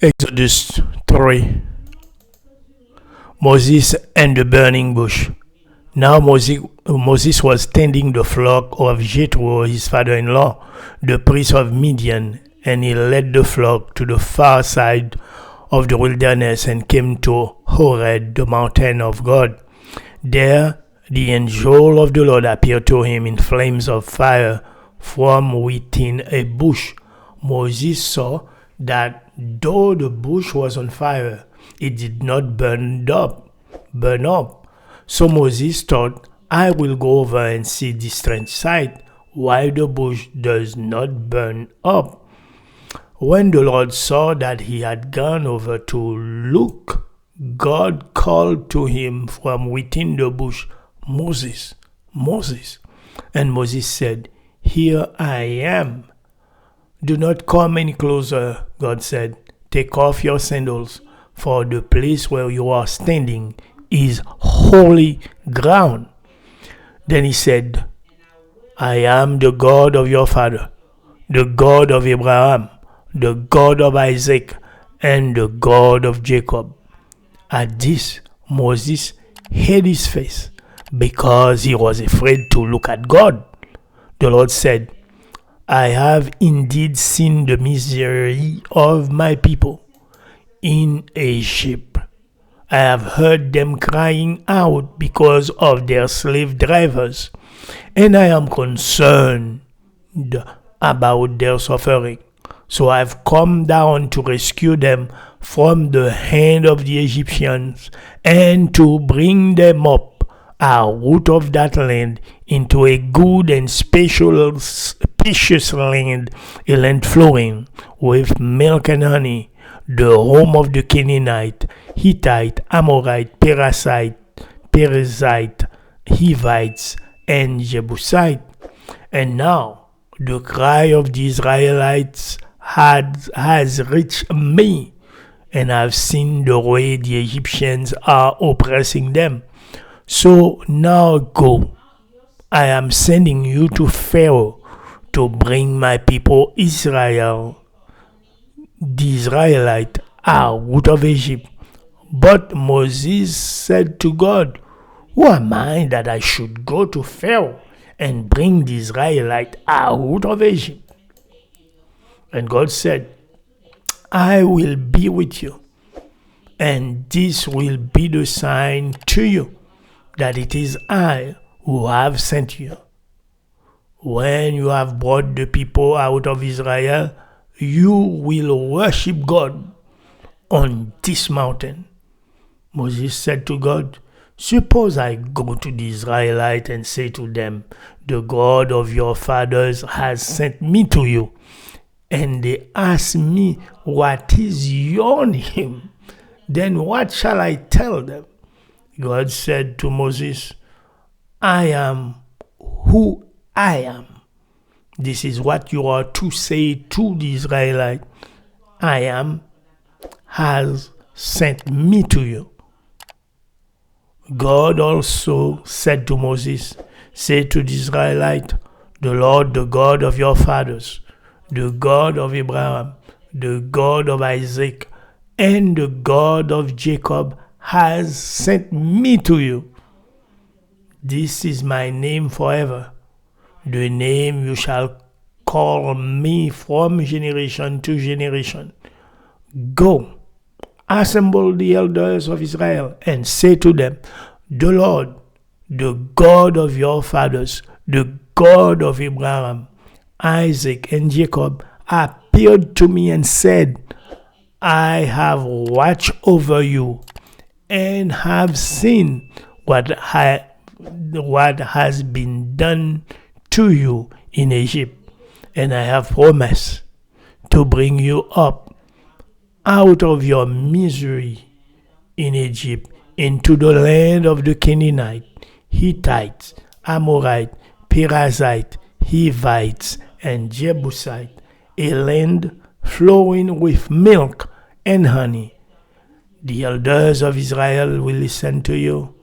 Exodus 3. Moses and the burning bush. Now Moses was tending the flock of Jethro, his father-in-law, the priest of Midian, and he led the flock to the far side of the wilderness and came to Horeb, the mountain of God. There the angel of the Lord appeared to him in flames of fire from within a bush. Moses saw that though the bush was on fire, it did not burn up. So Moses thought, I will go over and see this strange sight, why the bush does not burn up. When the Lord saw that he had gone over to look, God called to him from within the bush, Moses, Moses. And Moses said, Here I am. Do not come any closer, God said. Take off your sandals, for the place where you are standing is holy ground. Then he said, I am the God of your father, the God of Abraham, the God of Isaac, and the God of Jacob. At this, Moses hid his face because he was afraid to look at God. The Lord said, I have indeed seen the misery of my people in Egypt. I have heard them crying out because of their slave drivers, and I am concerned about their suffering. So I have come down to rescue them from the hand of the Egyptians and to bring them up out of that land into a good and spacious land, a land flowing with milk and honey, the home of the Canaanite, Hittite, Amorite, Perizzite, Hivites, and Jebusite. And now the cry of the Israelites has reached me, and I've seen the way the Egyptians are oppressing them. So now go. I am sending you to Pharaoh to bring my people Israel, the Israelite, out of Egypt. But Moses said to God, Who am I that I should go to Pharaoh and bring the Israelite out of Egypt? And God said, I will be with you, and this will be the sign to you that it is I who have sent you. When you have brought the people out of Israel, you will worship God on this mountain. Moses said to God, Suppose I go to the Israelites and say to them, The God of your fathers has sent me to you. And they ask me, What is your name? Then what shall I tell them? God said to Moses, I am who I am. This is what you are to say to the Israelites. I am has sent me to you. God also said to Moses, Say to the Israelites, The Lord, the God of your fathers, the God of Abraham, the God of Isaac, and the God of Jacob has sent me to you. This is my name forever, the name you shall call me from generation to generation. Go, assemble the elders of Israel, and say to them, The Lord, the God of your fathers, the God of Abraham, Isaac, and Jacob, appeared to me and said, I have watched over you and have seen what has been done to you in Egypt, and I have promised to bring you up out of your misery in Egypt into the land of the Canaanite, Hittites, Amorite, Perizzite, Hivites, and Jebusite, a land flowing with milk and honey. The elders of Israel will listen to you.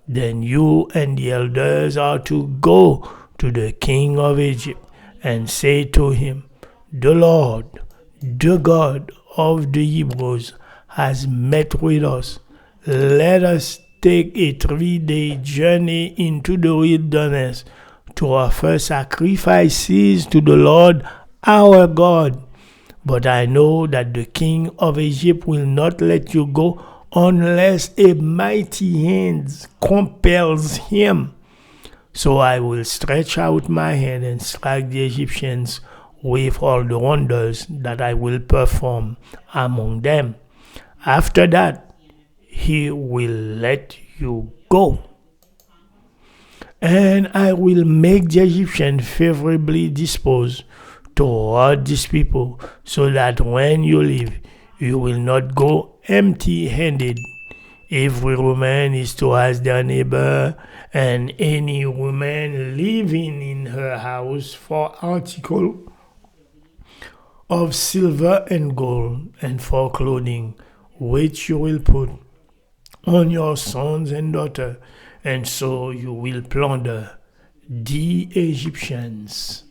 Then you and the elders are to go to the king of Egypt and say to him, The Lord, the God of the Hebrews has met with us. Let us take a 3-day journey into the wilderness to offer sacrifices to the Lord our God. But I know that the king of Egypt will not let you go unless a mighty hand compels him. So I will stretch out my hand and strike the Egyptians with all the wonders that I will perform among them. After that, he will let you go. And I will make the Egyptians favorably disposed toward these people, so that when you leave, you will not go empty-handed. Every woman is to ask their neighbor, and any woman living in her house for article of silver and gold, and for clothing, which you will put on your sons and daughters, and so you will plunder the Egyptians.